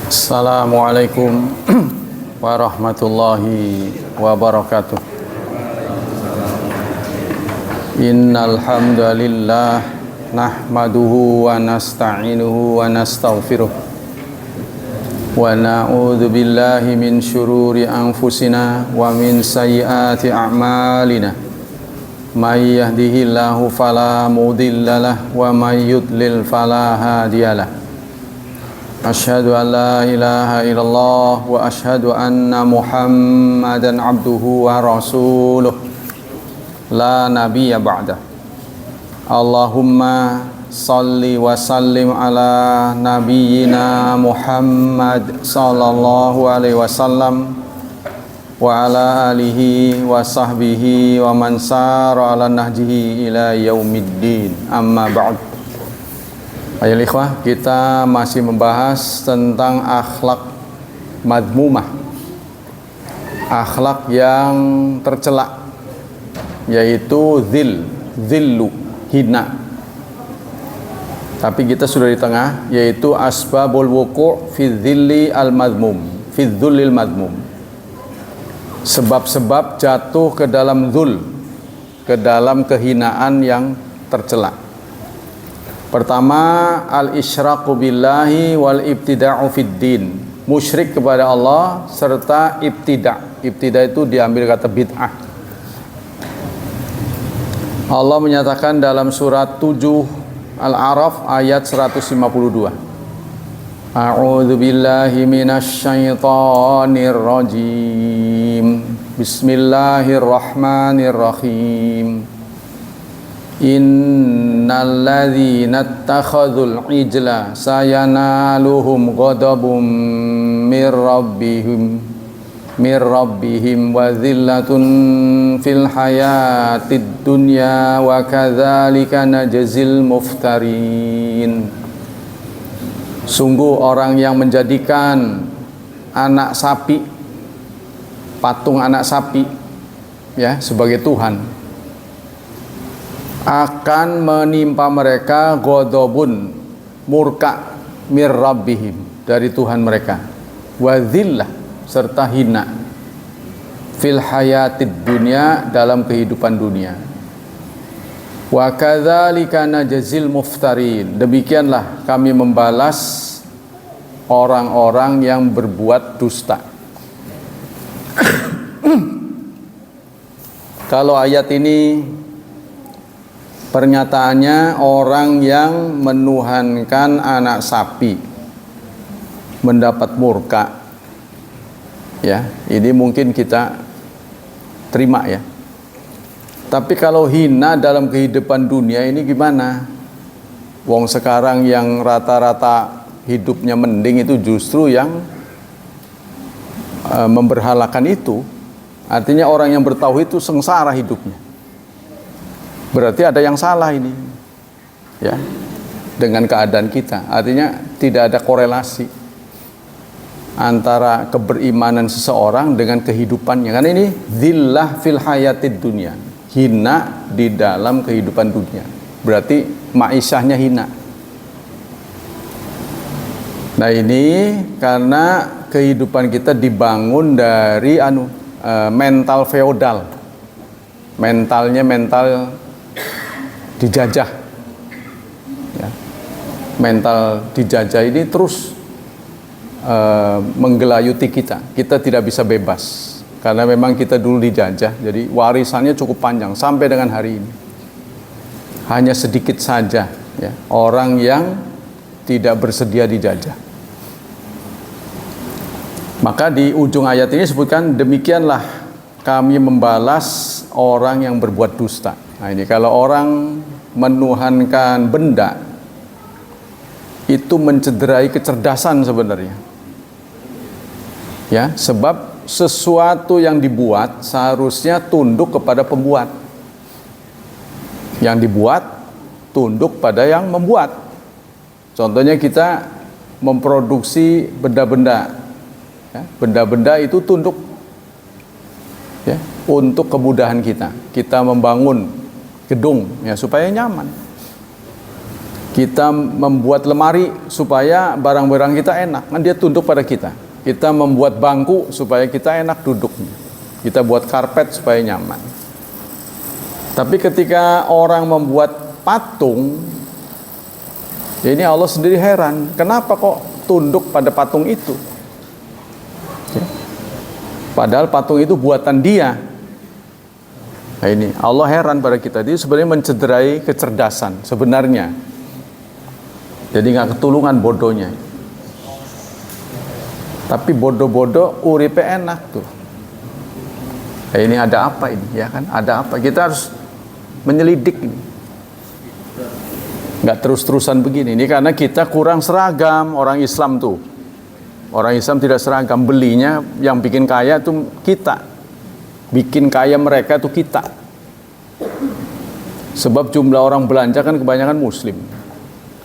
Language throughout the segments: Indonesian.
Assalamualaikum warahmatullahi wabarakatuh. Innal hamdalillah nahmaduhu wa nasta'inuhu wa nastaghfiruh wa na'udzu billahi min syururi anfusina wa min sayyiati a'malina. May yahdihillahu fala mudhillalah wa may yudlil fala hadiyalah. Asyhadu an la ilaha illallah wa asyhadu anna Muhammadan abduhu wa rasuluh la nabiyya ba'dah. Allahumma salli wa sallim ala nabiyyina Muhammad sallallahu alaihi wasallam wa ala alihi wa sahbihi wa man sara ala nahjihi ila yaumiddin. Amma ba'd. Ayo ikhwah, kita masih membahas tentang akhlak madmumah, akhlak yang tercela, yaitu zillu, hina. Tapi kita sudah di tengah, yaitu asbabul wuqu' fi dzilli al-madmum, fi dzullil madmum. Sebab-sebab jatuh ke dalam dzul, ke dalam kehinaan yang tercela. Pertama, al-isyraqu billahi wal ibtida'u fid din, musyrik kepada Allah serta ibtida'. Ibtida' itu diambil kata bid'ah. Allah menyatakan dalam surat 7 Al-A'raf ayat 152. A'udzu billahi minasy syaithanir rajim. Bismillahirrahmanirrahim. Innal ladzina ittakhadzul ijla sayanaluhum ghadabum mir rabbihim wa dhillatun fil hayatid dunya wa kadzalika najzil muftarin. Sungguh orang yang menjadikan anak sapi, patung anak sapi ya sebagai Tuhan, akan menimpa mereka ghadabun, murka, mir rabbihim, dari Tuhan mereka, wa dhillah, serta hina, fil hayatid dunya, dalam kehidupan dunia, wa kadzalika najzil muftarin, demikianlah kami membalas orang-orang yang berbuat dusta. Kalau ayat ini pernyataannya orang yang menuhankan anak sapi mendapat murka, ya, ini mungkin kita terima ya. Tapi kalau hina dalam kehidupan dunia ini gimana? Wong sekarang yang rata-rata hidupnya mending itu justru yang memberhalakan itu. Artinya orang yang bertauhid itu sengsara hidupnya. Berarti ada yang salah ini ya dengan keadaan kita. Artinya tidak ada korelasi antara keberimanan seseorang dengan kehidupannya. Karena ini dzillah fil hayatid dunya, hina di dalam kehidupan dunia. Berarti ma'isyahnya hina. Nah ini karena kehidupan kita dibangun dari mental feodal. Mentalnya mental dijajah ya. Mental dijajah ini terus menggelayuti kita. Kita tidak bisa bebas karena memang kita dulu dijajah. Jadi warisannya cukup panjang sampai dengan hari ini. Hanya sedikit saja ya orang yang tidak bersedia dijajah. Maka di ujung ayat ini disebutkan demikianlah kami membalas orang yang berbuat dusta. Nah ini kalau orang menuhankan benda itu mencederai kecerdasan sebenarnya. Ya, sebab sesuatu yang dibuat seharusnya tunduk kepada pembuat. Yang dibuat tunduk pada yang membuat. Contohnya kita memproduksi benda-benda. Ya, benda-benda itu tunduk ya, untuk kemudahan kita. Kita membangun gedung ya supaya nyaman. Kita membuat lemari supaya barang-barang kita enak, kan dia tunduk pada kita. Kita membuat bangku supaya kita enak duduknya. Kita buat karpet supaya nyaman. Tapi ketika orang membuat patung, ya ini Allah sendiri heran, kenapa kok tunduk pada patung itu? Ya. Padahal patung itu buatan dia. Nah ini Allah heran pada kita. Dia sebenarnya mencederai kecerdasan sebenarnya. Jadi nggak ketulungan bodohnya. Tapi bodoh-bodoh uripe enak tuh. Nah, ini ada apa ini? Ya kan? Ada apa? Kita harus menyelidik ini. Nggak terus-terusan begini. Ini karena kita kurang seragam orang Islam tuh. Orang Islam tidak seragam. Belinya yang bikin kaya tuh kita. Bikin kaya mereka tuh kita. Sebab jumlah orang belanja kan kebanyakan Muslim.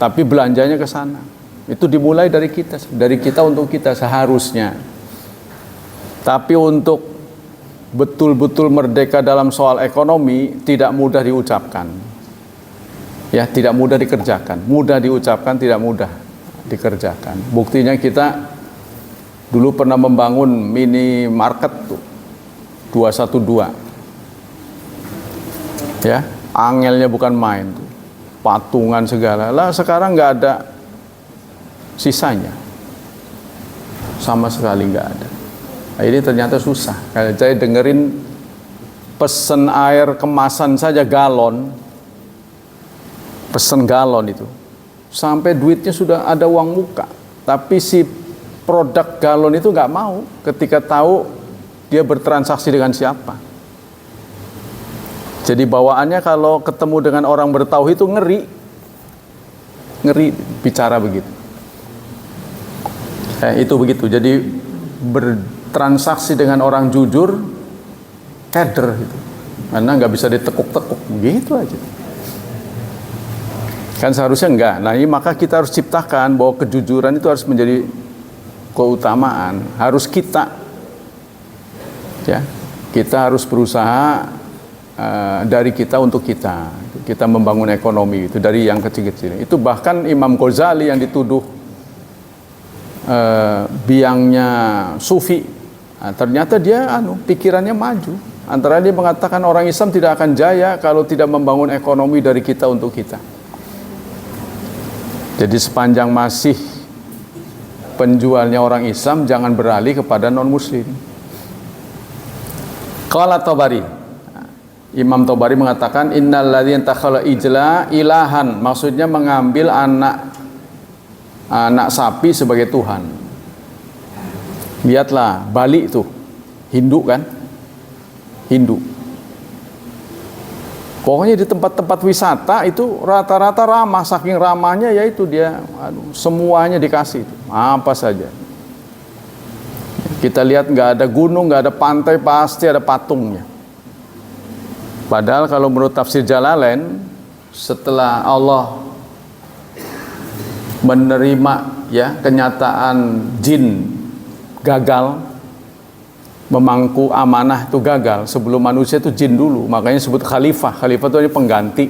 Tapi belanjanya ke sana. Itu dimulai dari kita untuk kita seharusnya. Tapi untuk betul-betul merdeka dalam soal ekonomi tidak mudah diucapkan. Ya, tidak mudah dikerjakan. Mudah diucapkan, tidak mudah dikerjakan. Buktinya kita dulu pernah membangun minimarket tuh 212. Ya, angelnya bukan main tuh. Patungan segala. Lah sekarang nggak ada sisanya. Sama sekali nggak ada. Nah, ini ternyata susah. Kalau saya dengerin pesen air kemasan saja galon. Pesen galon itu. Sampai duitnya sudah ada uang muka. Tapi si produk galon itu nggak mau ketika tahu dia bertransaksi dengan siapa. Jadi bawaannya kalau ketemu dengan orang bertauhid itu ngeri bicara begitu. Itu begitu. Jadi bertransaksi dengan orang jujur, keder gitu. Karena nggak bisa ditekuk-tekuk, gitu aja. Kan seharusnya enggak. Nah ini maka kita harus ciptakan bahwa kejujuran itu harus menjadi keutamaan. Harus kita, ya, kita harus berusaha. Dari kita untuk kita membangun ekonomi itu dari yang kecil-kecil. Itu bahkan Imam Ghazali yang dituduh biangnya sufi, nah, ternyata dia pikirannya maju. Antara dia mengatakan orang Islam tidak akan jaya kalau tidak membangun ekonomi dari kita untuk kita. Jadi sepanjang masih penjualnya orang Islam, jangan beralih kepada non Muslim. Qala Tabari, Imam Tabari mengatakan innal ladzina takhala ijla ilahan, maksudnya mengambil anak sapi sebagai Tuhan. Lihatlah Bali itu Hindu kan? Hindu. Pokoknya di tempat-tempat wisata itu rata-rata ramah, saking ramahnya yaitu dia semuanya dikasih itu, apa saja. Kita lihat nggak ada gunung, nggak ada pantai, pasti ada patungnya. Padahal kalau menurut tafsir Jalalain, setelah Allah menerima ya kenyataan jin gagal memangku amanah itu gagal, sebelum manusia itu jin dulu, makanya disebut khalifah. Khalifah itu pengganti.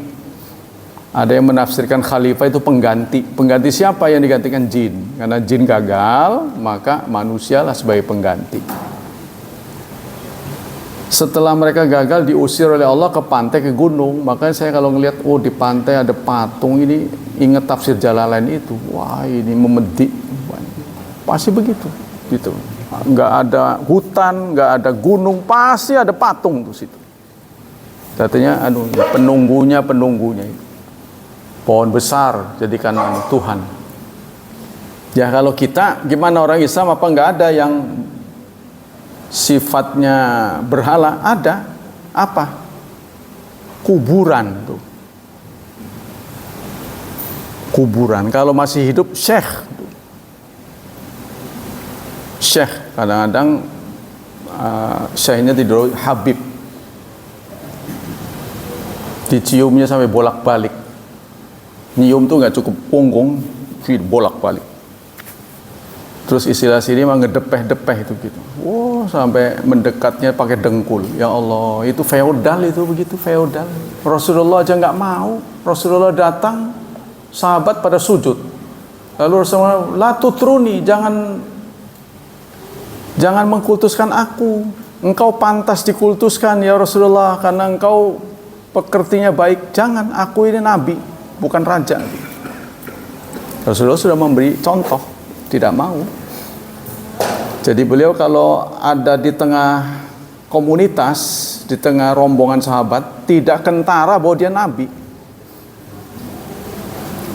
Ada yang menafsirkan khalifah itu pengganti. Pengganti siapa yang digantikan? Jin. Karena jin gagal, maka manusialah sebagai pengganti. Setelah mereka gagal diusir oleh Allah ke pantai, ke gunung. Makanya saya kalau ngelihat di pantai ada patung ini, ingat tafsir Jalalain itu. Wah, ini memedik. Pasti begitu, gitu. Nggak ada hutan, nggak ada gunung, pasti ada patung tuh situ. Katanya penunggunya itu. Pohon besar jadikan Tuhan. Ya kalau kita gimana orang Islam, apa nggak ada yang sifatnya berhala? Ada. Apa? Kuburan tuh. Kuburan. Kalau masih hidup syekh. Syekh. Kadang-kadang syekhnya tidur Habib. Diciumnya sampai bolak-balik. Nyium tuh nggak cukup punggung, bolak-balik. Terus istilah sini mah ngedepeh-depeh itu gitu. Sampai mendekatnya pakai dengkul. Ya Allah, itu feodal itu begitu, feodal. Rasulullah aja nggak mau. Rasulullah datang Sahabat pada sujud. Lalu Rasulullah, la tutruni, jangan mengkultuskan aku. Engkau pantas dikultuskan ya Rasulullah, karena engkau pekertinya baik. Jangan, aku ini nabi, bukan raja. Rasulullah sudah memberi contoh, tidak mau. Jadi beliau kalau ada di tengah komunitas, di tengah rombongan sahabat, tidak kentara bahwa dia nabi.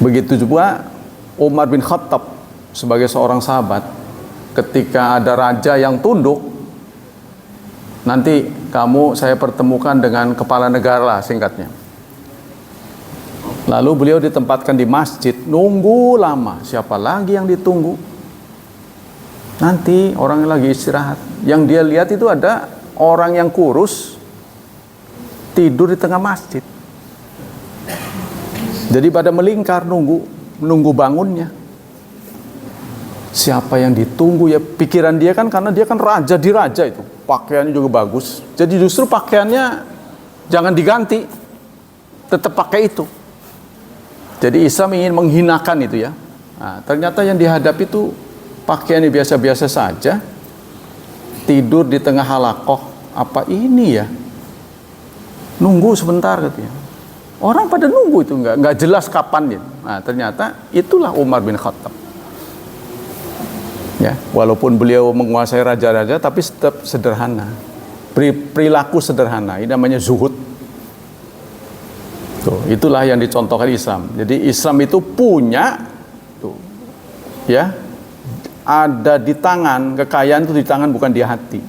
Begitu juga Umar bin Khattab sebagai seorang sahabat, ketika ada raja yang tunduk, nanti saya pertemukan dengan kepala negara lah singkatnya. Lalu beliau ditempatkan di masjid, nunggu lama. Siapa lagi yang ditunggu? Nanti orang yang lagi istirahat. Yang dia lihat itu ada orang yang kurus tidur di tengah masjid. Jadi pada melingkar nunggu bangunnya. Siapa yang ditunggu ya? Pikiran dia kan, karena dia kan raja di raja itu. Pakaiannya juga bagus. Jadi justru pakaiannya jangan diganti. Tetap pakai itu. Jadi Islam ingin menghinakan itu ya. Nah, ternyata yang dihadapi itu pakaiannya biasa-biasa saja. Tidur di tengah halakoh. Apa ini ya? Nunggu sebentar katanya. Orang pada nunggu itu, nggak jelas kapan ya. Nah, ternyata itulah Umar bin Khattab. Ya, walaupun beliau menguasai raja-raja, tapi tetap sederhana. Perilaku sederhana. Ini namanya zuhud. Tuh, itulah yang dicontohkan Islam. Jadi Islam itu punya, tuh, ya, ada di tangan. Kekayaan itu di tangan, bukan di hati.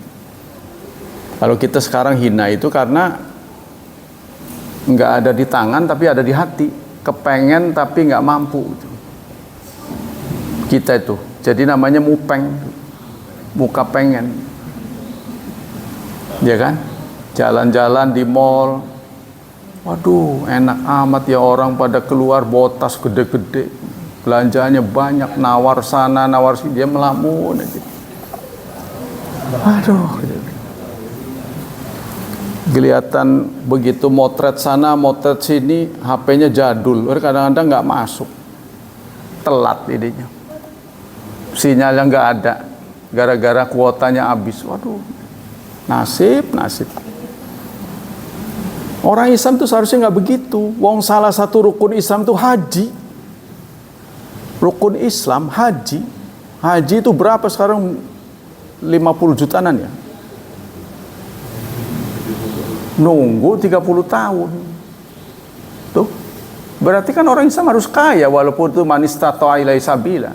Kalau kita sekarang hina itu karena nggak ada di tangan tapi ada di hati, kepengen tapi nggak mampu. Kita itu jadi namanya mupeng, muka pengen, ya kan? Jalan-jalan di mall, waduh enak amat ya, orang pada keluar botas gede-gede, belanjanya banyak, nawar sana nawar sini, dia melamun aja. Aduh, kelihatan begitu motret sana, motret sini, HP-nya jadul, kadang-kadang nggak masuk, telat ininya, sinyalnya nggak ada, gara-gara kuotanya habis. Waduh, nasib. Orang Islam tuh seharusnya nggak begitu. Wong salah satu rukun Islam tuh haji. Rukun Islam haji. Haji itu berapa sekarang? 50 jutaan ya. Nunggu 30 tahun. Tuh. Berarti kan orang Islam harus kaya, walaupun itu manistata ilai sabila.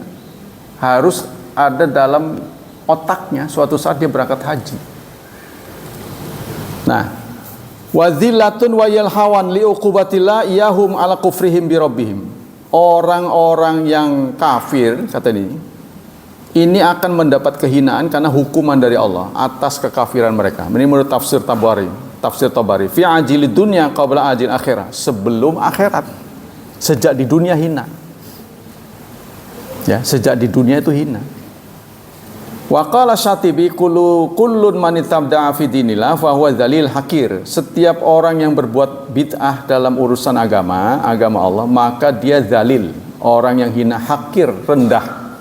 Harus ada dalam otaknya suatu saat dia berangkat haji. Nah, wadzillatun wa yalhawan liuqubatillah yahum ala kufrihim bi rabbihim. Orang-orang yang kafir, kata ini akan mendapat kehinaan karena hukuman dari Allah atas kekafiran mereka. Ini menurut tafsir Tabari. Fi ajilid dunya qabla ajil akhirah. Sebelum akhirat. Sejak di dunia hina. Ya, sejak di dunia itu hina. Wa qala Syatibi kullun man itabda'a fi dinillah fa huwa dzalil hakir. Setiap orang yang berbuat bid'ah dalam urusan agama Allah, maka dia dzalil, orang yang hina, hakir, rendah.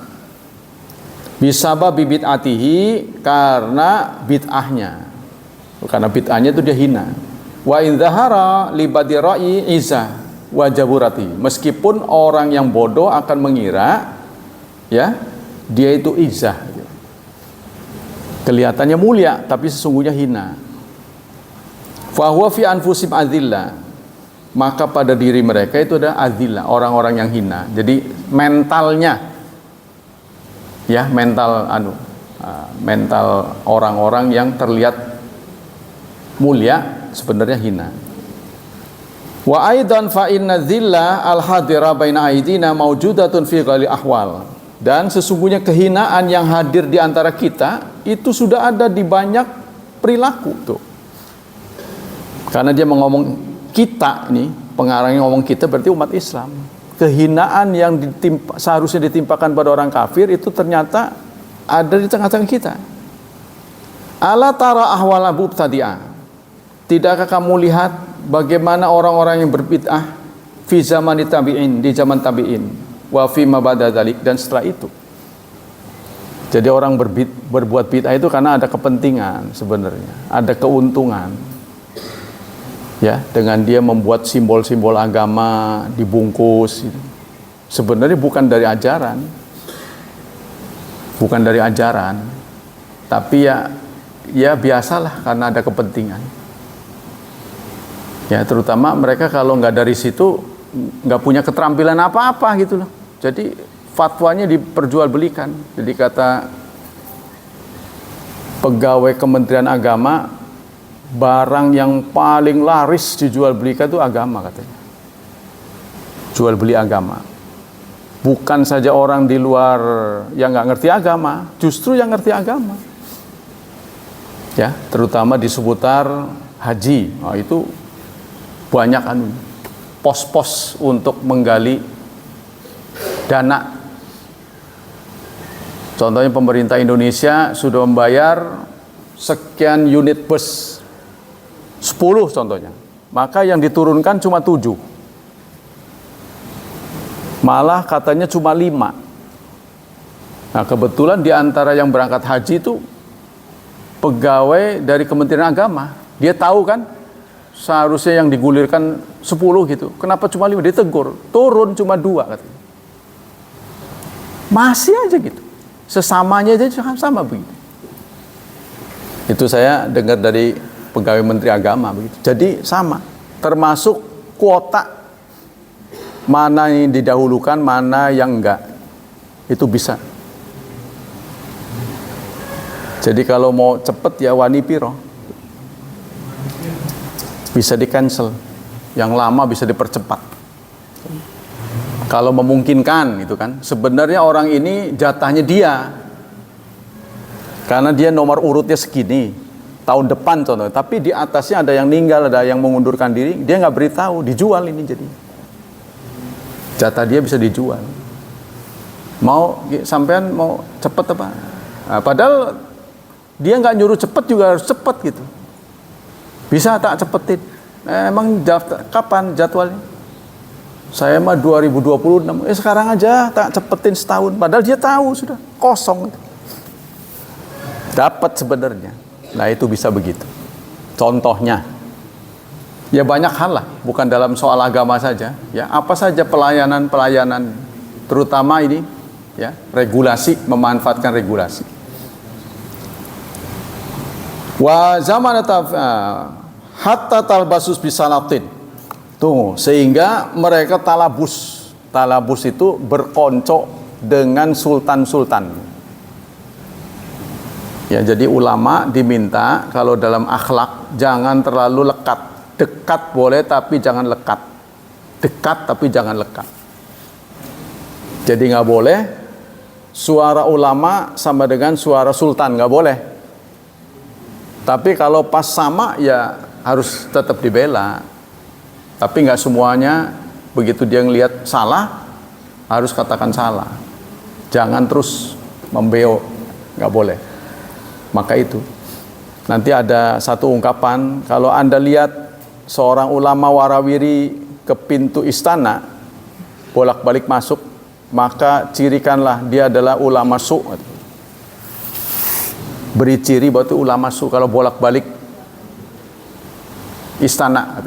Bisabab bid'atihi, karena bid'ahnya. Karena bid'ahnya itu dia hina. Wa in dzahara li badira'i izah wa jaburati. Meskipun orang yang bodoh akan mengira ya dia itu izah, kelihatannya mulia tapi sesungguhnya hina. Fa huwa fi anfusim adzillah, maka pada diri mereka itu ada adzillah, orang-orang yang hina. Jadi mentalnya ya, mental orang-orang yang terlihat mulia sebenarnya hina. Wa aidan fa inna dzillah al-hadira baina aidina maujudatun fi ghairi ahwal. Dan sesungguhnya kehinaan yang hadir di antara kita itu sudah ada di banyak perilaku tuh. Karena dia mengomong kita, ini pengarangnya ngomong kita berarti umat Islam. Kehinaan yang seharusnya ditimpakan pada orang kafir itu ternyata ada di tengah-tengah kita. Ala tara ahwala mubtadi'ah. Tidakkah kamu lihat bagaimana orang-orang yang berbid'ah fi zamani tabi'in, di zaman tabi'in, wa fi ma ba'da dzalik, dan setelah itu. Jadi orang berbuat bid'ah itu karena ada kepentingan sebenarnya, ada keuntungan. Ya, dengan dia membuat simbol-simbol agama dibungkus gitu. Sebenarnya bukan dari ajaran. Bukan dari ajaran. Tapi ya biasalah karena ada kepentingan. Ya, terutama mereka kalau nggak dari situ nggak punya keterampilan apa-apa gitu loh. Jadi fatwanya diperjualbelikan. Jadi kata pegawai Kementerian Agama, barang yang paling laris dijual belikan itu agama katanya. Jual beli agama. Bukan saja orang di luar yang nggak ngerti agama, justru yang ngerti agama. Ya, terutama di seputar haji. Nah, itu banyak pos-pos untuk menggali dana. Contohnya pemerintah Indonesia sudah membayar sekian unit bus, 10 contohnya. Maka yang diturunkan cuma 7. Malah katanya cuma 5. Nah, kebetulan di antara yang berangkat haji itu pegawai dari Kementerian Agama. Dia tahu kan seharusnya yang digulirkan 10 gitu. Kenapa cuma 5? Dia tegur. Turun cuma 2 katanya. Masih aja gitu. Sesamanya aja sama begitu. Itu saya dengar dari pegawai Menteri Agama begitu. Jadi sama, termasuk kuota mana yang didahulukan, mana yang enggak. Itu bisa. Jadi kalau mau cepet ya wani piro. Bisa di cancel. Yang lama bisa dipercepat. Kalau memungkinkan gitu kan. Sebenarnya orang ini jatahnya dia. Karena dia nomor urutnya segini. Tahun depan contohnya. Tapi di atasnya ada yang meninggal, ada yang mengundurkan diri. Dia nggak beritahu, dijual ini jadi. Jatah dia bisa dijual. Sampean mau cepet apa? Nah, padahal dia nggak nyuruh cepet juga harus cepet gitu. Bisa tak cepetin? Emang kapan jadwalnya? Saya mah 2026. Sekarang aja tak cepetin setahun. Padahal dia tahu sudah kosong. Dapat sebenarnya. Nah, itu bisa begitu. Contohnya, ya banyak hal lah. Bukan dalam soal agama saja. Ya, apa saja pelayanan, terutama ini, ya regulasi, memanfaatkan regulasi. Wa zaman hatta talbasus bisalatin. Tuh, sehingga mereka talabus. Talabus itu berkonco dengan sultan-sultan. Ya, jadi ulama diminta kalau dalam akhlak jangan terlalu lekat. Dekat boleh tapi jangan lekat. Dekat tapi jangan lekat. Jadi nggak boleh suara ulama sama dengan suara sultan, nggak boleh. Tapi kalau pas sama ya harus tetap dibela. Tapi nggak semuanya begitu dia ngelihat salah harus katakan salah. Jangan terus membeo, nggak boleh. Maka itu nanti ada satu ungkapan, kalau Anda lihat seorang ulama warawiri ke pintu istana bolak-balik masuk, maka cirikanlah dia adalah ulama su'. Beri ciri bahwa itu ulama su' kalau bolak-balik istana.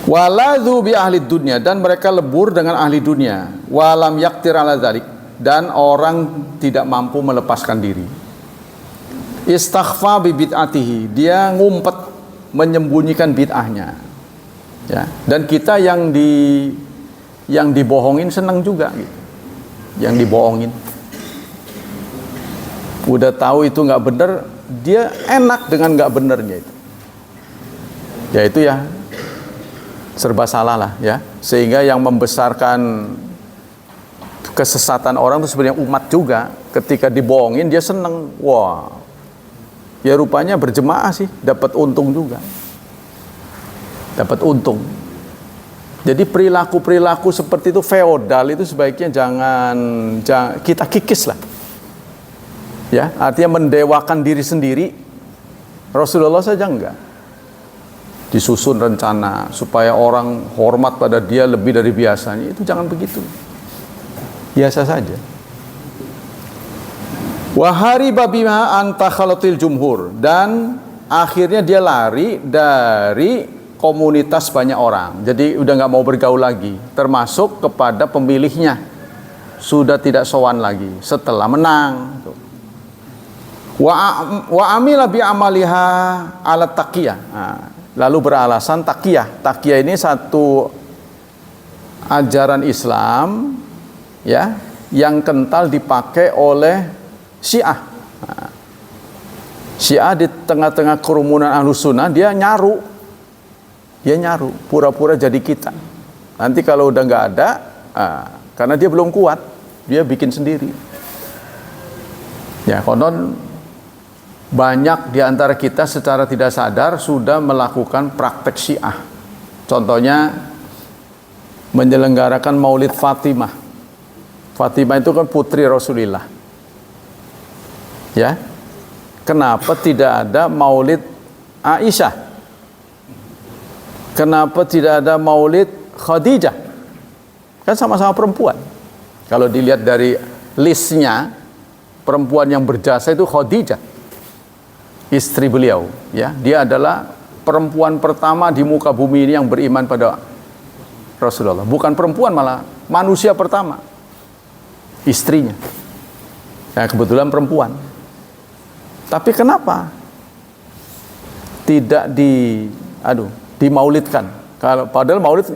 Waladhu bi ahli dunia, dan mereka lebur dengan ahli dunia. Walam yaktir ala dzalik, dan orang tidak mampu melepaskan diri. Istaghfa bi bid'atihi, dia ngumpet menyembunyikan bid'ahnya. Ya, dan kita yang dibohongin senang juga gitu. Yang dibohongin. Udah tahu itu nggak benar, dia enak dengan nggak benernya itu. Ya itu ya serba salah lah ya, sehingga yang membesarkan kesesatan orang itu sebenarnya umat juga. Ketika dibohongin dia seneng, wah ya rupanya berjemaah sih dapat untung juga, dapat untung. Jadi perilaku seperti itu feodal itu sebaiknya jangan kita kikis lah ya, artinya mendewakan diri sendiri. Rasulullah saja enggak. disusun rencana supaya orang hormat pada dia lebih dari biasanya. Itu jangan begitu. Biasa saja. Wa hariba bima anta khalatil jumhur, dan akhirnya dia lari dari komunitas banyak orang. Jadi udah nggak mau bergaul lagi, termasuk kepada pemilihnya. Sudah tidak sowan lagi setelah menang. Wa amila bi amaliha ala taqiyah. Nah, lalu beralasan taqiyah. Taqiyah ini satu ajaran Islam ya yang kental dipakai oleh Syiah. Nah, Syiah di tengah-tengah kerumunan Ahlus Sunnah dia nyaru, pura-pura jadi kita. Nanti kalau udah nggak ada, karena dia belum kuat, dia bikin sendiri. Ya, konon banyak di antara kita secara tidak sadar sudah melakukan praktek Syiah. Contohnya menyelenggarakan Maulid Fatimah. Fatimah itu kan putri Rasulullah. Ya. Kenapa tidak ada Maulid Aisyah? Kenapa tidak ada Maulid Khadijah? Kan sama-sama perempuan. Kalau dilihat dari listnya, perempuan yang berjasa itu Khadijah, istri beliau, ya. Dia adalah perempuan pertama di muka bumi ini yang beriman pada Rasulullah. Bukan perempuan, malah manusia pertama, istrinya. Nah, kebetulan perempuan. Tapi kenapa tidak dimaulidkan? Kalau padahal maulid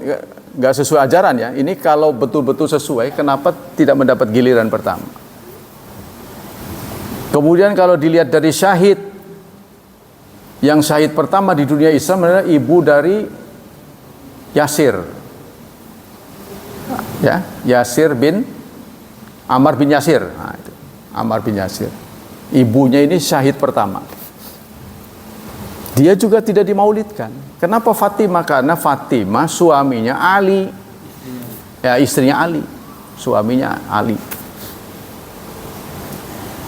nggak sesuai ajaran ya. Ini kalau betul-betul sesuai, kenapa tidak mendapat giliran pertama? Kemudian kalau dilihat dari syahid, yang syahid pertama di dunia Islam adalah ibu dari Yasir, ya, Yasir bin Ammar bin Yasir. Nah, itu Ammar bin Yasir. Ibunya ini syahid pertama. Dia juga tidak dimaulidkan. Kenapa Fatimah? Karena Fatimah suaminya Ali. Ya, istrinya Ali. Suaminya Ali.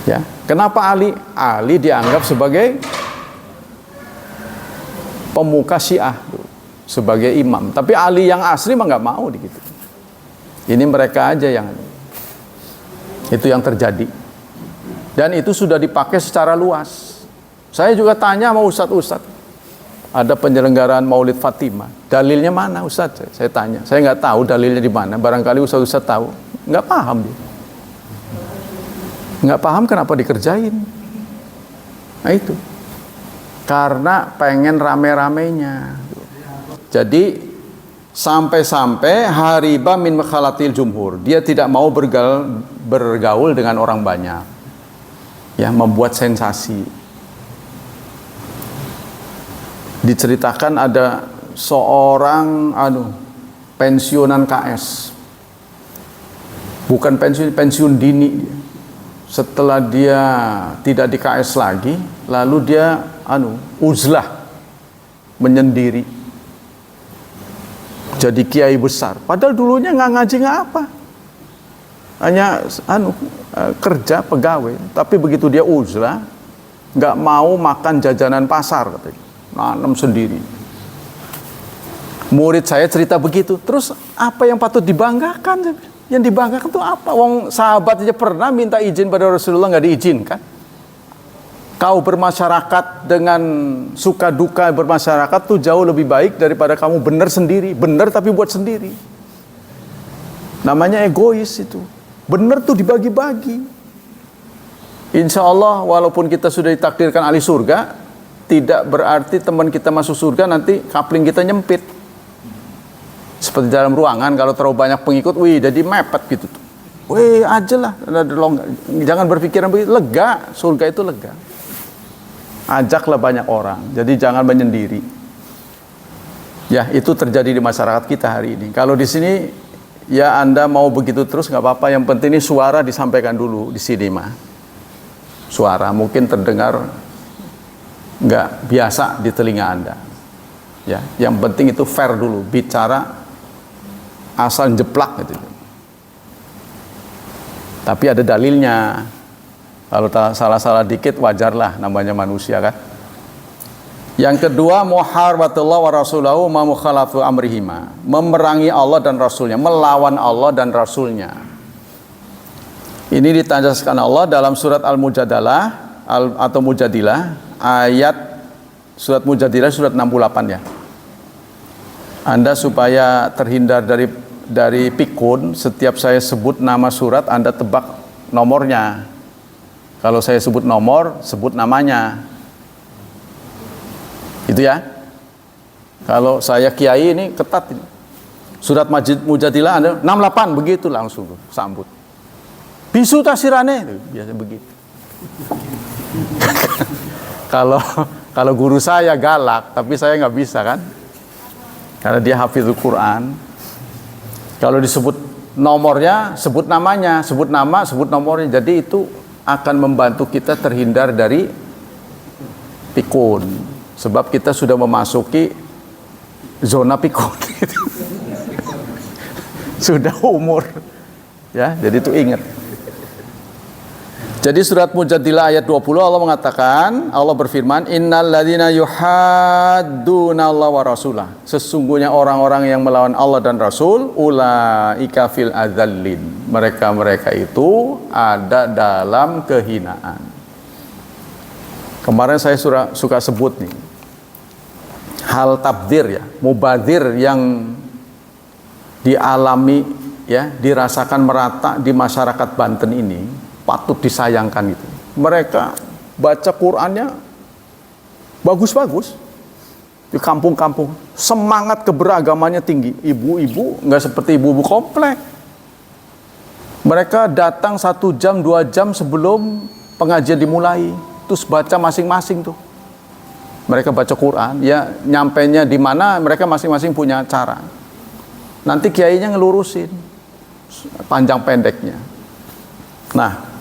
Ya, kenapa Ali? Ali dianggap sebagai pemuka Syiah, sebagai imam. Tapi Ali yang asli mah nggak mau gitu. Ini mereka aja yang itu yang terjadi. Dan itu sudah dipakai secara luas. Saya juga tanya sama ustadz-ustadz. Ada penyelenggaraan Maulid Fatimah. Dalilnya mana ustadz? Saya tanya. Saya nggak tahu dalilnya di mana. Barangkali ustadz-ustadz tahu. Nggak paham dia. Nggak paham kenapa dikerjain. Nah itu. Karena pengen rame-ramenya. Jadi sampai-sampai hariba min makhalatil jumhur. Dia tidak mau bergaul dengan orang banyak. Ya, membuat sensasi. Diceritakan ada seorang pensiunan KS. Bukan pensiun dini. Setelah dia tidak di KS lagi, lalu dia uzlah, menyendiri. Jadi kiai besar. Padahal dulunya nggak ngaji nggak apa. Hanya kerja pegawai, tapi begitu dia uzlah, nggak mau makan jajanan pasar, katanya, nanam sendiri. Murid saya cerita begitu. Terus apa yang patut dibanggakan? Yang dibanggakan itu apa? Wong sahabat aja pernah minta izin pada Rasulullah nggak diizinkan. Kau bermasyarakat dengan suka duka bermasyarakat tuh jauh lebih baik daripada kamu benar sendiri, benar tapi buat sendiri. Namanya egois itu. Benar tuh dibagi-bagi. Insya Allah walaupun kita sudah ditakdirkan ahli surga, tidak berarti teman kita masuk surga nanti kapling kita nyempit. Seperti dalam ruangan kalau terlalu banyak pengikut, jadi mepet gitu tuh. Aja lah, jangan berpikiran begitu, lega, surga itu lega. Ajaklah banyak orang, jadi jangan menyendiri. Ya, itu terjadi di masyarakat kita hari ini. Kalau di sini ya Anda mau begitu terus nggak apa-apa, yang penting ini suara disampaikan dulu di sini mah. Suara mungkin terdengar nggak biasa di telinga Anda. Ya, yang penting itu fair dulu, bicara asal jeplak gitu. Tapi ada dalilnya. Kalau salah-salah dikit wajarlah, namanya manusia kan. Yang kedua, muharabatullah wa rasulahu ma mukhalafu amrihima, memerangi Allah dan Rasulnya, melawan Allah dan Rasulnya. Ini ditanjaskan Allah dalam surat Al-Mujadalah atau Mujadilah, ayat surat Mujadilah surat 68 ya. Anda supaya terhindar dari pikun, setiap saya sebut nama surat Anda tebak nomornya. Kalau saya sebut nomor, sebut namanya. Itu ya. Kalau saya kiai ini ketat ini. Surat Mujadilah Anda 68 begitu langsung sambut. Bisu tasirane, biasa begitu. Kalau guru saya galak, tapi saya nggak bisa kan, karena dia hafizul Quran. Kalau disebut nomornya, sebut namanya, sebut nama, sebut nomornya. Jadi itu akan membantu kita terhindar dari pikun, sebab kita sudah memasuki zona pikun. Sudah umur, ya. Jadi itu ingat. Jadi surat Mujadilah ayat 20 Allah mengatakan, Allah berfirman, innal ladzina yuhadduna Allah wa rasulah. Sesungguhnya orang-orang yang melawan Allah dan Rasul, ulaika fil adzallin. Mereka itu ada dalam kehinaan. Kemarin saya suka sebut nih, hal tabdzir ya, mubadzir yang dialami ya, dirasakan merata di masyarakat Banten ini. Patut disayangkan itu. Mereka baca Qur'annya bagus-bagus di kampung-kampung. Semangat keberagamannya tinggi. Ibu-ibu nggak seperti ibu-ibu komplek. Mereka datang 1 jam 2 jam sebelum pengajian dimulai, terus baca masing-masing tuh. Mereka baca Qur'an, ya nyampainya di mana mereka masing-masing punya cara. Nanti kiainya ngelurusin panjang pendeknya. Nah,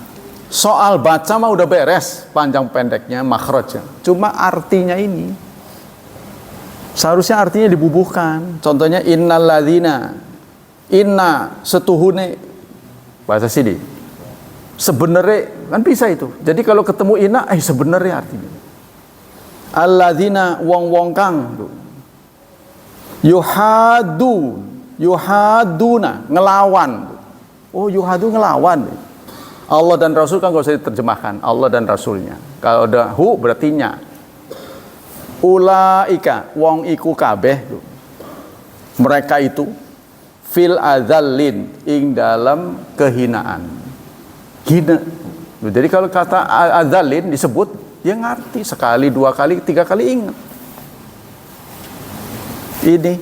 soal baca mah udah beres, panjang pendeknya, makhrajnya. Cuma artinya ini seharusnya artinya dibubuhkan. Contohnya innalladzina, inna setuhune, bahasa sini sebenarnya kan bisa itu. Jadi kalau ketemu inna, sebenarnya artinya alladzina wong kang yuhaduna ngelawan. Oh, yuhadu ngelawan. Allah dan Rasul kan gak usah diterjemahkan, Allah dan Rasulnya. Kalau ada hu berarti nya. Ulaika wong iku kabeh, mereka itu fil adzallin, ing dalam kehinaan. Hina. Jadi kalau kata adzallin disebut, dia ngerti sekali, 2 kali, 3 kali ingat. Ini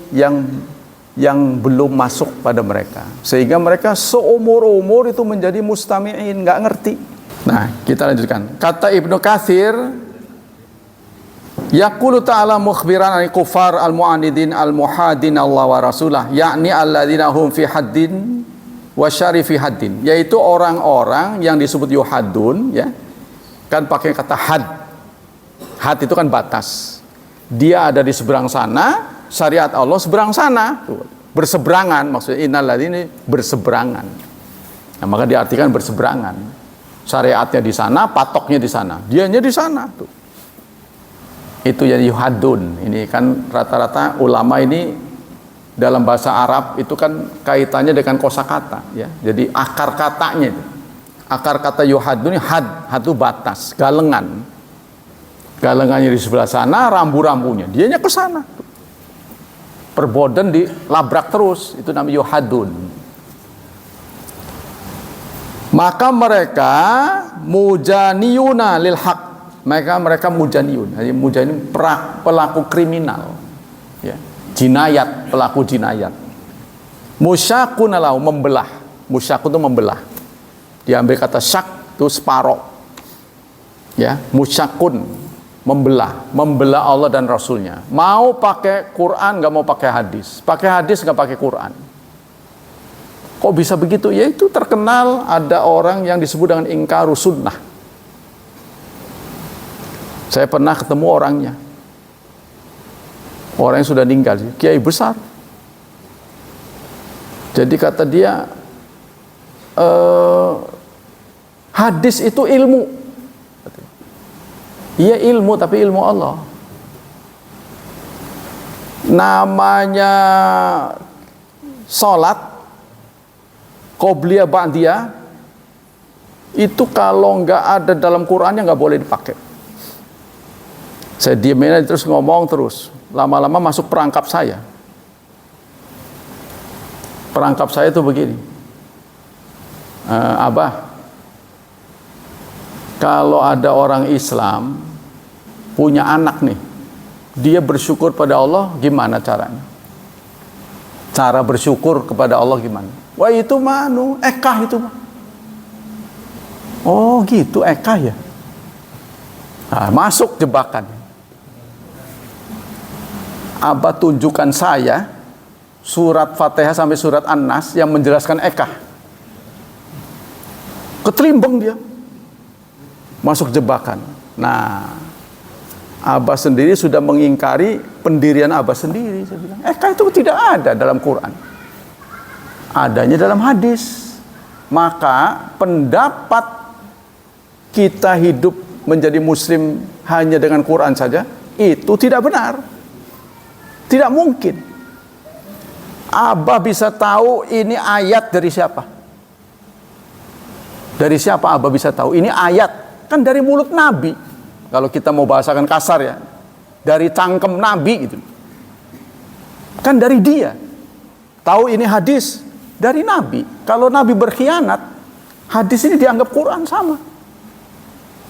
yang belum masuk pada mereka, sehingga mereka seumur-umur itu menjadi mustami'in, nggak ngerti. Nah, kita lanjutkan. Kata Ibnu Katsir, yaqulu ta'ala mukhbiran an kufar al-mu'anidin al-muhadin Allah wa rasulah, yakni alladzina hum fi haddin wa syarifi haddin, yaitu orang-orang yang disebut yuhadun, ya kan pakai kata had. Had itu kan batas. Dia ada di seberang sana, syariat Allah seberang sana, berseberangan, maksudnya innalladzina berseberangan. Nah, maka diartikan berseberangan. Syariatnya di sana, patoknya di sana, dianya di sana tuh. Itu yang yuhadun. Ini kan rata-rata ulama ini dalam bahasa Arab itu kan kaitannya dengan kosakata, ya. Jadi akar katanya itu. Akar kata yuhadun, had itu batas, galengan. Galengannya di sebelah sana, rambu-rambunya dianya ke sana. Perboden dilabrak terus, itu namanya yuhadun. Maka mereka mujaniyuna lil haq. Mereka mujaniyun. Jadi mujaniyun pelaku kriminal. Ya. Jinayat, pelaku jinayat. Musyakun lahu, membelah. Musyakun itu membelah. Diambil kata syak itu separoh. Ya, musyakun membelah Allah dan Rasulnya. Mau pakai Quran, nggak mau pakai hadis. Pakai hadis, nggak pakai Quran. Kok bisa begitu? Ya itu terkenal ada orang yang disebut dengan ingkaru sunnah. Saya pernah ketemu orangnya. Orang yang sudah meninggal, kiai besar. Jadi kata dia, hadis itu ilmu. Iya ilmu, tapi ilmu Allah. namanya sholat qobliyah ba'diyah itu kalau nggak ada dalam Qurannya nggak boleh dipakai. Saya diemin aja terus ngomong terus, lama-lama masuk perangkap saya. Perangkap saya itu begini, Abah, kalau ada orang Islam punya anak nih, dia bersyukur pada Allah, gimana caranya? Cara bersyukur kepada Allah gimana? Wah itu manu, ekah itu mah. Oh gitu, ekah ya. Nah, masuk jebakan. Abah tunjukkan saya surat Fatihah sampai surat An-Nas yang menjelaskan ekah. Ketelimbang dia. Masuk jebakan. Nah, Abah sendiri sudah mengingkari pendirian Abah sendiri. Saya bilang, ekah itu tidak ada dalam Quran. Adanya dalam hadis. Maka pendapat kita hidup menjadi muslim hanya dengan Quran saja, itu tidak benar. Tidak mungkin. Abah bisa tahu ini ayat dari siapa? Dari siapa Abah bisa tahu? Ini ayat. Kan dari mulut Nabi. Kalau kita mau bahasakan kasar ya. Dari cangkem Nabi gitu. Kan dari dia. Tahu ini hadis dari Nabi. Kalau Nabi berkhianat, hadis ini dianggap Quran sama.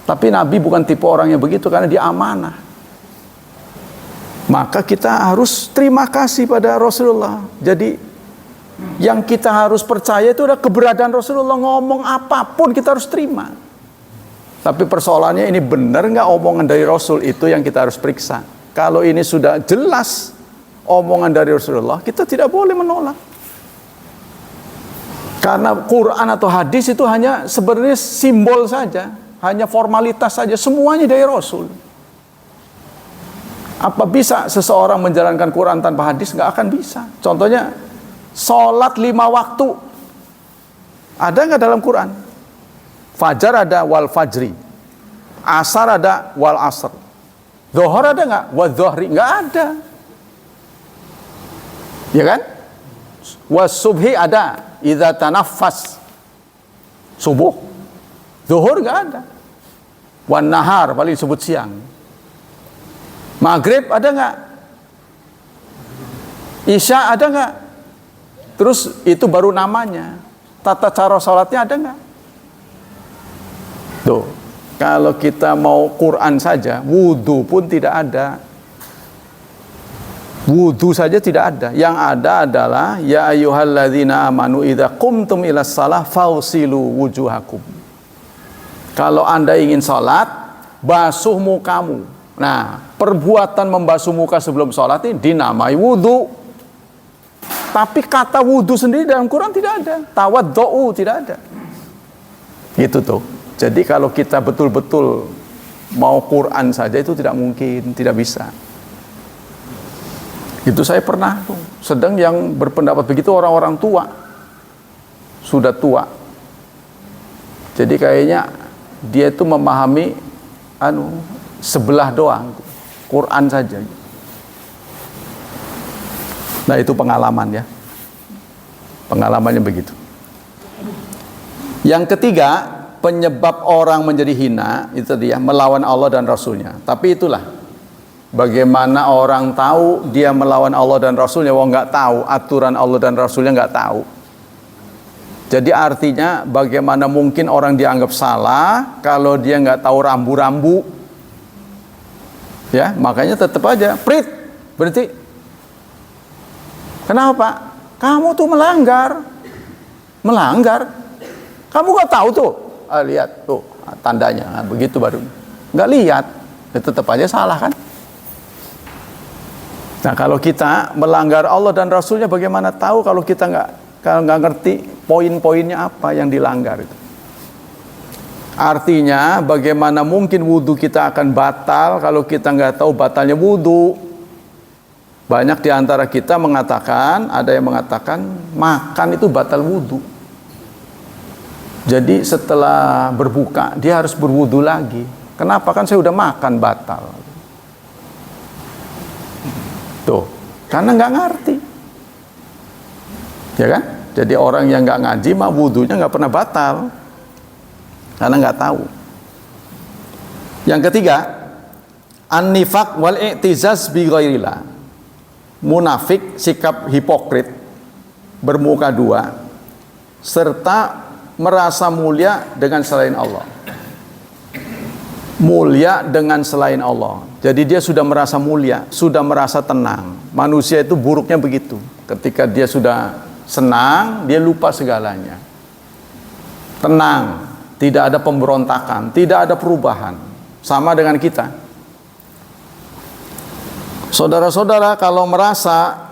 Tapi Nabi bukan tipe orang yang begitu karena dia amanah. Maka kita harus terima kasih pada Rasulullah. Jadi yang kita harus percaya itu adalah keberadaan Rasulullah. Ngomong apapun kita harus terima. Tapi persoalannya ini benar nggak omongan dari Rasul, itu yang kita harus periksa. Kalau ini sudah jelas omongan dari Rasulullah, kita tidak boleh menolak. Karena Quran atau hadis itu hanya sebenarnya simbol saja, hanya formalitas saja, semuanya dari Rasul. Apa bisa seseorang menjalankan Quran tanpa hadis? Nggak akan bisa. Contohnya, sholat 5 waktu. Ada nggak dalam Quran? Fajar ada wal fajri. Asar ada wal asr. Zuhur ada nggak? Wal zuhri. Nggak ada. Ya kan? Was subhi ada. Idza tanaffas. Subuh. Zuhur nggak ada. Wan nahar paling disebut siang. Maghrib ada nggak? Isya ada nggak? Terus itu baru namanya. Tata cara sholatnya ada nggak? Tuh, kalau kita mau Quran saja, wudhu pun tidak ada. Wudhu saja tidak ada. Yang ada adalah ya ayyuhalladzina amanu idza qumtum ilas shalah fausilu wujuhakum. Kalau Anda ingin sholat, basuh mukamu. Nah, perbuatan membasuh muka sebelum sholat ini dinamai wudhu. Tapi kata wudhu sendiri dalam Quran tidak ada. Tawaddu'u tidak ada. Itu tuh. Jadi kalau kita betul-betul mau Quran saja itu tidak mungkin, tidak bisa. Itu saya pernah tuh. Sedang yang berpendapat begitu orang-orang tua. Sudah tua. Jadi kayaknya dia itu memahami sebelah doang, Quran saja. Nah itu pengalaman ya. Pengalamannya begitu. Yang ketiga, penyebab orang menjadi hina, itu dia melawan Allah dan Rasulnya. Tapi itulah, bagaimana orang tahu dia melawan Allah dan Rasulnya, wong nggak tahu aturan Allah dan Rasulnya, nggak tahu. Jadi artinya bagaimana mungkin orang dianggap salah kalau dia nggak tahu rambu-rambu. Ya, makanya tetap aja prit, berarti kenapa Pak? Kamu tuh melanggar. Kamu nggak tahu tuh? Lihat tuh tandanya, begitu baru. Nggak lihat, ya tetap aja salah kan? Nah kalau kita melanggar Allah dan Rasulnya, bagaimana tahu kalau kita nggak ngerti poin-poinnya apa yang dilanggar itu? Artinya bagaimana mungkin wudhu kita akan batal kalau kita nggak tahu batalnya wudhu? Banyak di antara kita mengatakan, ada yang mengatakan makan itu batal wudhu. Jadi setelah berbuka dia harus berwudhu lagi. Kenapa? Kan saya udah makan, batal. Tuh, Karena nggak ngerti. Ya kan? Jadi orang yang nggak ngaji mah wudunya nggak pernah batal. Karena nggak tahu. Yang ketiga, an-nifaq wal i'tizaz bi ghairillah. Munafik, sikap hipokrit, bermuka dua, serta merasa mulia dengan selain Allah. Mulia dengan selain Allah. Jadi dia sudah merasa mulia, sudah merasa tenang. Manusia itu buruknya begitu. Ketika dia sudah senang, dia lupa segalanya. Tenang, tidak ada pemberontakan, tidak ada perubahan. Sama dengan kita. Saudara-saudara, kalau merasa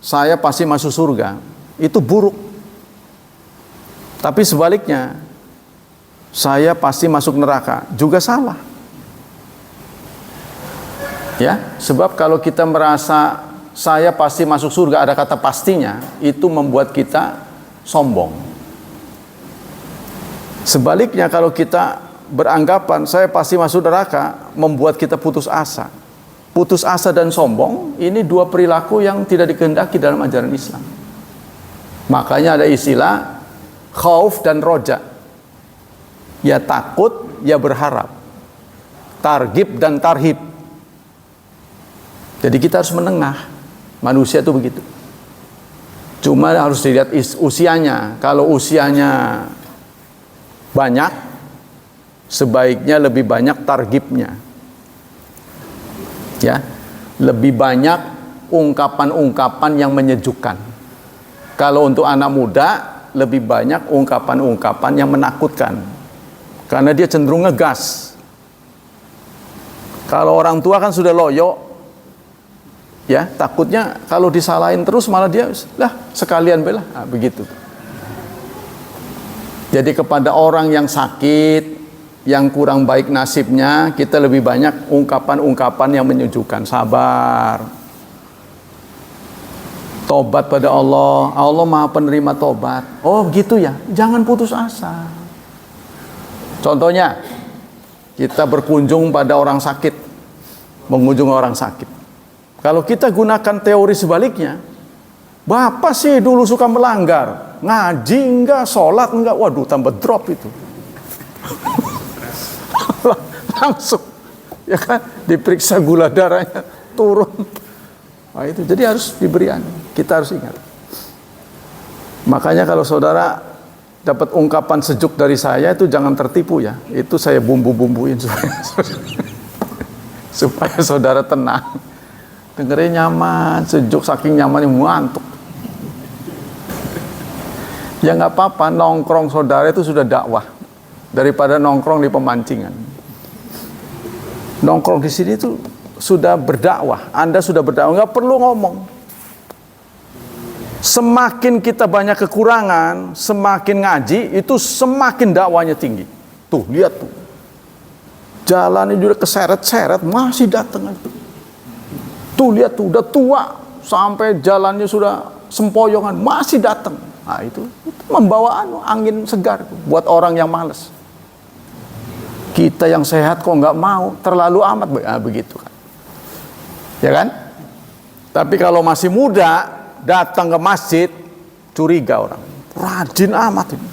saya pasti masuk surga, itu buruk. Tapi sebaliknya, saya pasti masuk neraka, juga salah. Ya, sebab kalau kita merasa saya pasti masuk surga, ada kata pastinya, itu membuat kita sombong. Sebaliknya kalau kita beranggapan saya pasti masuk neraka, membuat kita putus asa. Putus asa dan sombong, ini dua perilaku yang tidak dikehendaki dalam ajaran Islam. Makanya ada istilah khauf dan roja. Ya takut, ya berharap. Targhib dan tarhib. Jadi kita harus menengah. Manusia itu begitu. Cuma harus dilihat usianya. Kalau usianya banyak, sebaiknya lebih banyak targhibnya. Ya, lebih banyak ungkapan-ungkapan yang menyejukkan. Kalau untuk anak muda, lebih banyak ungkapan-ungkapan yang menakutkan. Karena dia cenderung ngegas. Kalau orang tua kan sudah loyo, ya takutnya kalau disalahin terus malah dia lah sekalian belah, nah, begitu. Jadi kepada orang yang sakit, yang kurang baik nasibnya, kita lebih banyak ungkapan-ungkapan yang menyejukkan. Sabar, tobat pada Allah, Allah Maha Penerima tobat. Oh gitu ya, jangan putus asa. Contohnya, kita berkunjung pada orang sakit, mengunjungi orang sakit. Kalau kita gunakan teori sebaliknya, Bapak sih dulu suka melanggar, ngaji enggak, sholat enggak, waduh tambah drop itu. Langsung, ya kan, diperiksa gula darahnya turun. Nah, itu jadi harus diberikan. Kita harus ingat. Makanya kalau saudara dapat ungkapan sejuk dari saya itu jangan tertipu ya. Itu saya bumbu-bumbuin supaya saudara tenang. Dengerin nyaman, sejuk, saking nyamannya ngantuk. Ya nggak apa-apa, nongkrong saudara itu sudah dakwah daripada nongkrong di pemancingan. Nongkrong di sini itu sudah berdakwah. Anda sudah berdakwah, nggak perlu ngomong. Semakin kita banyak kekurangan, semakin ngaji itu semakin dakwanya tinggi. Tuh lihat tuh, jalan ini udah keseret-seret masih datang itu. Tuh lihat tuh, udah tua sampai jalannya sudah sempoyongan masih datang. Nah itu membawa angin segar buat orang yang malas. Kita yang sehat kok nggak mau, terlalu amat, begitu kan? Ya kan? Tapi kalau masih muda datang ke masjid, curiga orang, rajin amat ini.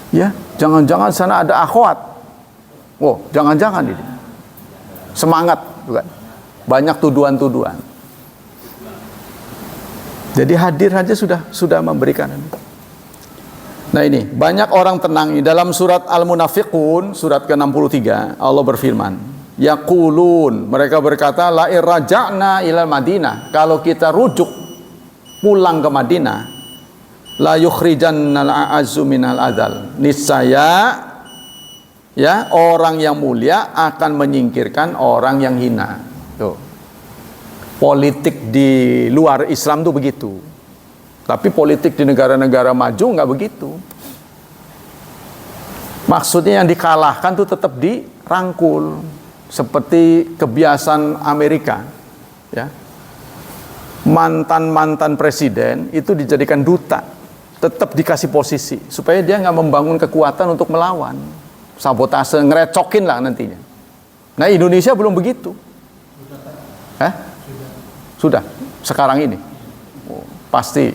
Ya, jangan-jangan sana ada akhwat. Oh, jangan-jangan ini. Semangat, bukan? Banyak tuduhan-tuduhan. Jadi hadir saja sudah memberikan. Nah ini, banyak orang tenang. Dalam surat Al-Munafiqun, surat ke-63, Allah berfirman, yaqulun, mereka berkata, la irraja'na ilal Madinah, kalau kita rujuk pulang ke Madinah, la yukhrijannal a'azzu minal adzal, niscaya ya orang yang mulia akan menyingkirkan orang yang hina. Tuh. Politik di luar Islam tuh begitu. Tapi politik di negara-negara maju nggak begitu. Maksudnya yang dikalahkan tuh tetap dirangkul, seperti kebiasaan Amerika. Ya. Mantan-mantan presiden itu dijadikan duta, tetap dikasih posisi supaya dia nggak membangun kekuatan untuk melawan, sabotase, ngerecokin lah nantinya. Nah Indonesia belum begitu. Hah? Sudah. Sekarang ini. Oh, pasti.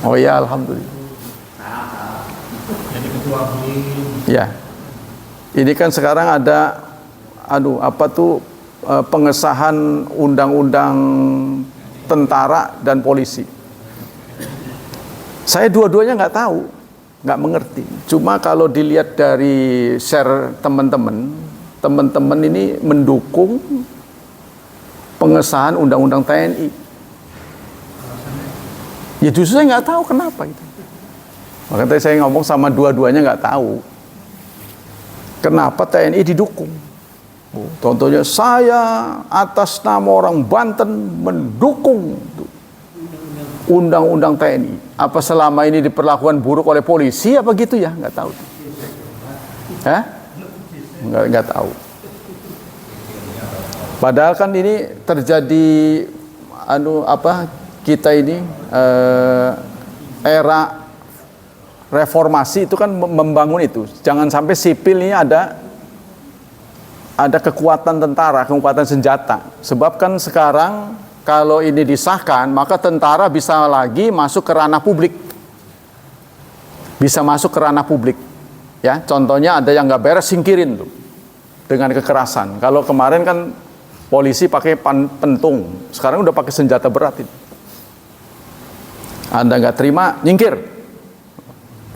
Oh ya, alhamdulillah. Jadi ketua BIN. Ya. Ini kan sekarang ada pengesahan undang-undang tentara dan polisi. Saya dua-duanya nggak tahu, nggak mengerti. Cuma kalau dilihat dari share teman-teman ini mendukung pengesahan undang-undang TNI. Ya justru saya nggak tahu kenapa itu. Makanya tadi saya ngomong sama dua-duanya nggak tahu. Kenapa TNI didukung? Contohnya saya atas nama orang Banten mendukung undang-undang TNI. Apa selama ini diperlakukan buruk oleh polisi apa gitu ya? Nggak tahu. Hah? Nggak tahu. Padahal kan ini terjadi kita ini era reformasi itu kan membangun itu. Jangan sampai sipil ini ada kekuatan tentara, kekuatan senjata. Sebab kan sekarang kalau ini disahkan, maka tentara bisa lagi masuk ke ranah publik. Bisa masuk ke ranah publik. Ya, contohnya ada yang nggak beres, singkirin tuh dengan kekerasan. Kalau kemarin kan polisi pakai pentung, sekarang udah pakai senjata berat itu. Anda nggak terima, nyingkir.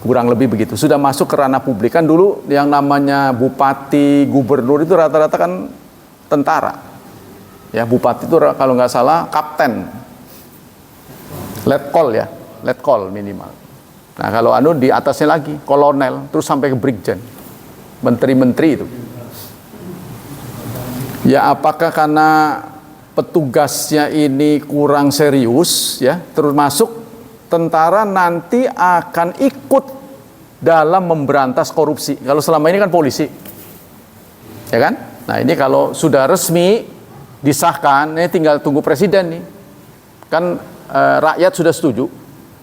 Kurang lebih begitu. Sudah masuk ke ranah publik. Kan dulu yang namanya bupati, gubernur itu rata-rata kan tentara. Ya, bupati itu kalau nggak salah kapten. Letkol ya, letkol minimal. Nah, kalau di atasnya lagi kolonel, terus sampai ke brigjen. Menteri-menteri itu. Ya, apakah karena petugasnya ini kurang serius ya, termasuk tentara nanti akan ikut dalam memberantas korupsi. Kalau selama ini kan polisi, ya kan? Nah ini kalau sudah resmi disahkan, ini tinggal tunggu presiden nih. Kan rakyat sudah setuju,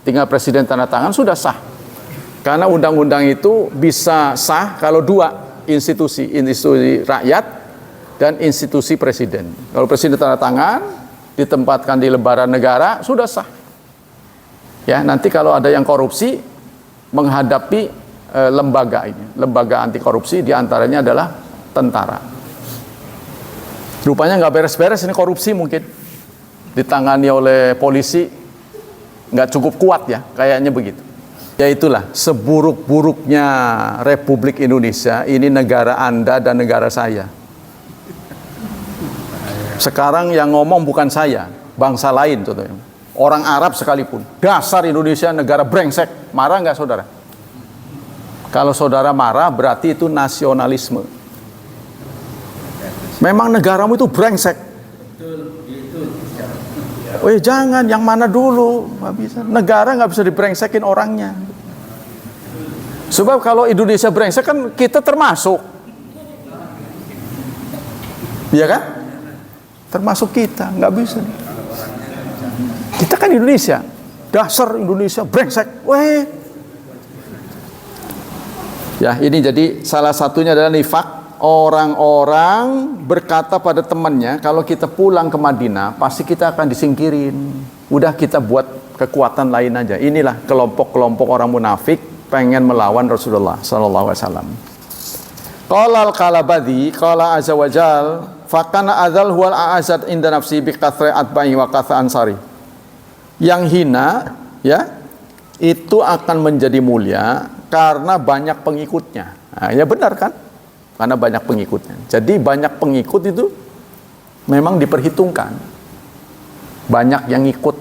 tinggal presiden tanda tangan sudah sah. Karena undang-undang itu bisa sah kalau dua institusi rakyat dan institusi presiden. Kalau presiden tanda tangan, ditempatkan di lembaran negara sudah sah. Ya, nanti kalau ada yang korupsi menghadapi lembaga ini, lembaga anti korupsi diantaranya adalah tentara. Rupanya nggak beres-beres ini korupsi mungkin ditangani oleh polisi nggak cukup kuat ya, kayaknya begitu. Ya itulah seburuk-buruknya Republik Indonesia ini negara Anda dan negara saya. Sekarang yang ngomong bukan saya, bangsa lain contohnya. Orang Arab sekalipun, dasar Indonesia negara brengsek, marah nggak saudara? Kalau saudara marah berarti itu nasionalisme. Memang negaramu itu brengsek. Jangan, yang mana dulu? Nggak bisa. Negara nggak bisa dibrengsekin orangnya. Sebab kalau Indonesia brengsek kan kita termasuk, iya kan? Termasuk kita, nggak bisa. Kita kan Indonesia, dasar Indonesia brengsek. Ya, ini jadi salah satunya adalah nifak. Orang-orang berkata pada temannya, kalau kita pulang ke Madinah, pasti kita akan disingkirin. Udah kita buat kekuatan lain aja. Inilah kelompok-kelompok orang munafik pengen melawan Rasulullah sallallahu alaihi wasallam. Qala al-Kalabadi, qala azza wajal, fakana adzal huwal a'azat inda nafsi bi kathri atba'i wa katha ansari. Yang hina ya itu akan menjadi mulia karena banyak pengikutnya. Nah, ya benar kan? Karena banyak pengikutnya. Jadi banyak pengikut itu memang diperhitungkan. Banyak yang ikut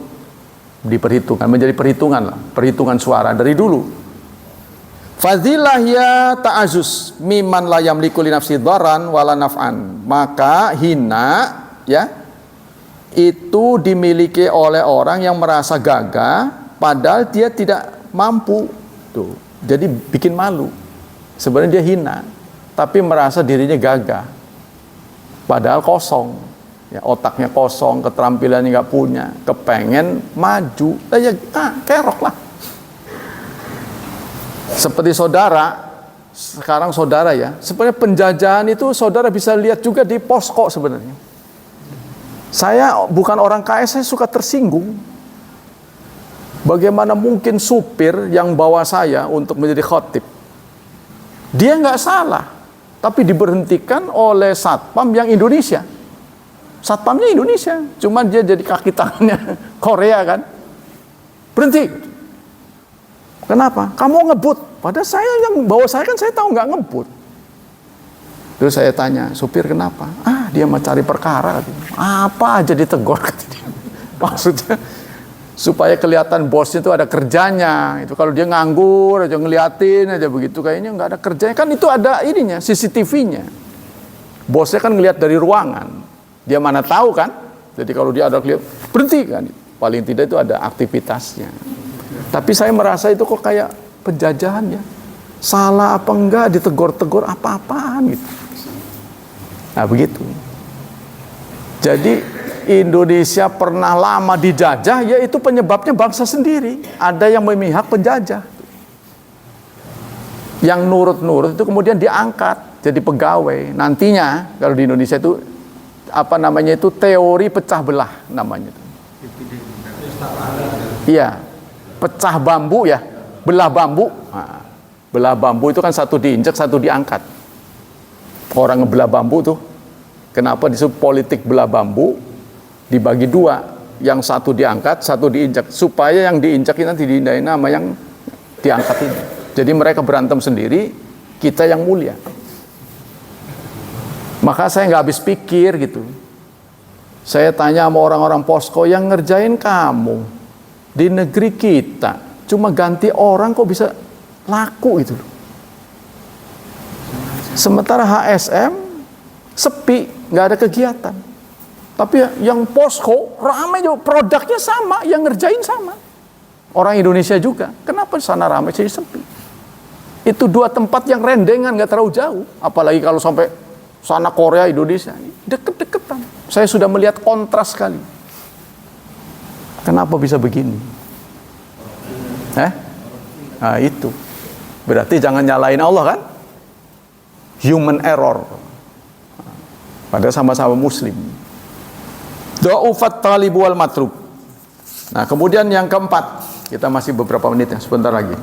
diperhitungkan, menjadi perhitungan lah, perhitungan suara dari dulu. Fadilah ya ta'azus miman la yamliku li nafsi dharan wala naf'an. Maka hina ya itu dimiliki oleh orang yang merasa gagah padahal dia tidak mampu tuh. Jadi bikin malu. Sebenarnya dia hina, tapi merasa dirinya gagah. Padahal kosong. Ya, otaknya kosong, keterampilannya nggak punya, kepengen maju. Kerok lah. Seperti saudara sekarang saudara ya, sebenarnya penjajahan itu saudara bisa lihat juga di posko sebenarnya. Saya bukan orang KS, saya suka tersinggung. Bagaimana mungkin supir yang bawa saya untuk menjadi khotib, dia nggak salah, tapi diberhentikan oleh satpam yang Indonesia. Satpamnya Indonesia, cuman dia jadi kaki tangannya Korea kan. Berhenti. Kenapa? Kamu ngebut. Padahal saya yang bawa saya kan saya tahu nggak ngebut. Terus saya tanya, supir kenapa? Dia mau cari perkara. Apa aja ditegur. Maksudnya supaya kelihatan bosnya itu ada kerjanya. Itu kalau dia nganggur aja ngeliatin aja begitu, kayaknya nggak ada kerjanya. Kan itu ada ininya, CCTV-nya. Bosnya kan ngelihat dari ruangan. Dia mana tahu kan? Jadi kalau dia ada kelihatan, berhenti kan? Paling tidak itu ada aktivitasnya. Tapi saya merasa itu kok kayak penjajahan ya. Salah apa enggak ditegur-tegur apa-apaan gitu. Nah begitu. Jadi Indonesia pernah lama dijajah, yaitu penyebabnya bangsa sendiri. Ada yang memihak penjajah. Yang nurut-nurut itu kemudian diangkat jadi pegawai. Nantinya kalau di Indonesia itu apa namanya itu teori pecah belah namanya itu. Iya, pecah bambu ya, belah bambu. Nah, belah bambu itu kan satu diinjak, satu diangkat. Orang ngebelah bambu tuh, kenapa disebut politik belah bambu? Dibagi dua, yang satu diangkat, satu diinjak, supaya yang diinjak nanti diindahin nama yang diangkat ini. Jadi mereka berantem sendiri, kita yang mulia. Maka saya nggak habis pikir gitu. Saya tanya sama orang-orang posko yang ngerjain kamu di negeri kita, cuma ganti orang kok bisa laku gitu. Sementara HSM sepi, nggak ada kegiatan. Tapi yang posko ramai juga, produknya sama, yang ngerjain sama. Orang Indonesia juga. Kenapa di sana ramai jadi sepi? Itu dua tempat yang rendengan, nggak terlalu jauh. Apalagi kalau sampai sana Korea, Indonesia, deket-deketan. Saya sudah melihat kontras sekali. Kenapa bisa begini? Nah itu. Berarti jangan nyalain Allah kan? Human error. Padahal sama-sama muslim. Da'ufat talib wal matrub. Nah kemudian yang keempat, kita masih beberapa menit ya, sebentar lagi.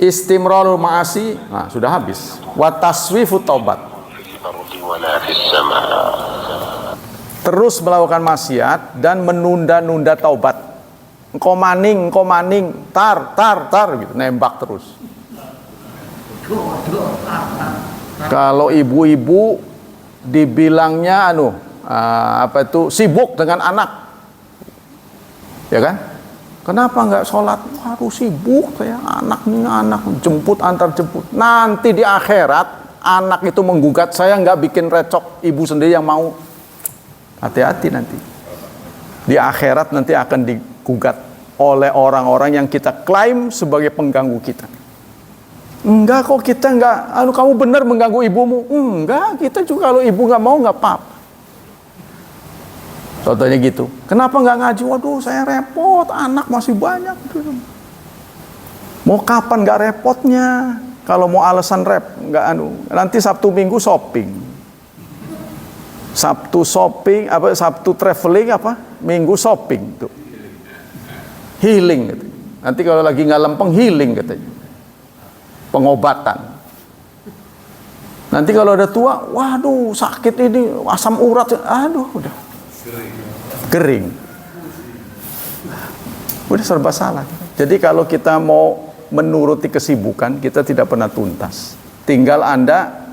Istimrarul ma'asi, nah sudah habis. Wa taswifut taubat. Terus melakukan maksiat dan menunda-nunda taubat. Engkau maning, tar gitu, nembak terus. Kalau ibu-ibu dibilangnya sibuk dengan anak, ya kan? Kenapa nggak sholat? Waduh sibuk saya, anak jemput antar jemput. Nanti di akhirat anak itu menggugat, saya nggak bikin recok, ibu sendiri yang mau. Hati-hati nanti. Di akhirat nanti akan digugat oleh orang-orang yang kita klaim sebagai pengganggu kita. Enggak kok, kita enggak, kamu benar mengganggu ibumu. Enggak, kita juga kalau ibu nggak mau nggak apa-apa. Contohnya gitu. Kenapa nggak ngaji? Waduh, saya repot, anak masih banyak. Mau kapan nggak repotnya? Kalau mau alasan nggak nanti Sabtu Minggu shopping. Sabtu shopping, Sabtu traveling, Minggu shopping tuh. Healing gitu. Nanti kalau lagi nggak lempeng healing katanya. Pengobatan. Nanti kalau ada tua, waduh sakit ini, asam urat, udah kering. Udah serba salah. Jadi kalau kita mau menuruti kesibukan, kita tidak pernah tuntas. Tinggal Anda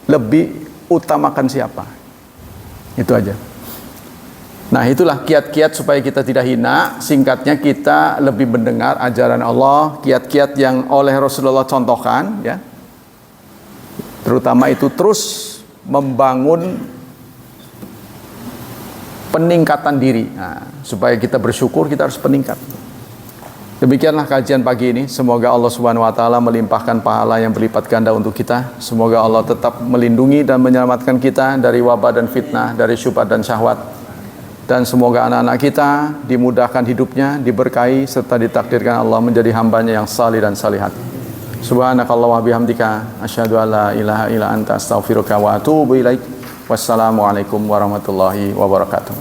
lebih utamakan siapa. Itu aja. Nah itulah kiat-kiat supaya kita tidak hina. Singkatnya kita lebih mendengar ajaran Allah, kiat-kiat yang oleh Rasulullah contohkan ya. Terutama itu terus membangun peningkatan diri. Nah, supaya kita bersyukur kita harus peningkat. Demikianlah kajian pagi ini. Semoga Allah Subhanahu wa taala melimpahkan pahala yang berlipat ganda untuk kita. Semoga Allah tetap melindungi dan menyelamatkan kita dari wabah dan fitnah, dari syubhat dan syahwat. Dan semoga anak-anak kita dimudahkan hidupnya, diberkahi serta ditakdirkan Allah menjadi hambanya yang salih dan salihat. Subhanakallah wa bihamdika asyhadu an la ilaha illa anta astaghfiruka wa atubu ilaik. Wassalamualaikum warahmatullahi wabarakatuh.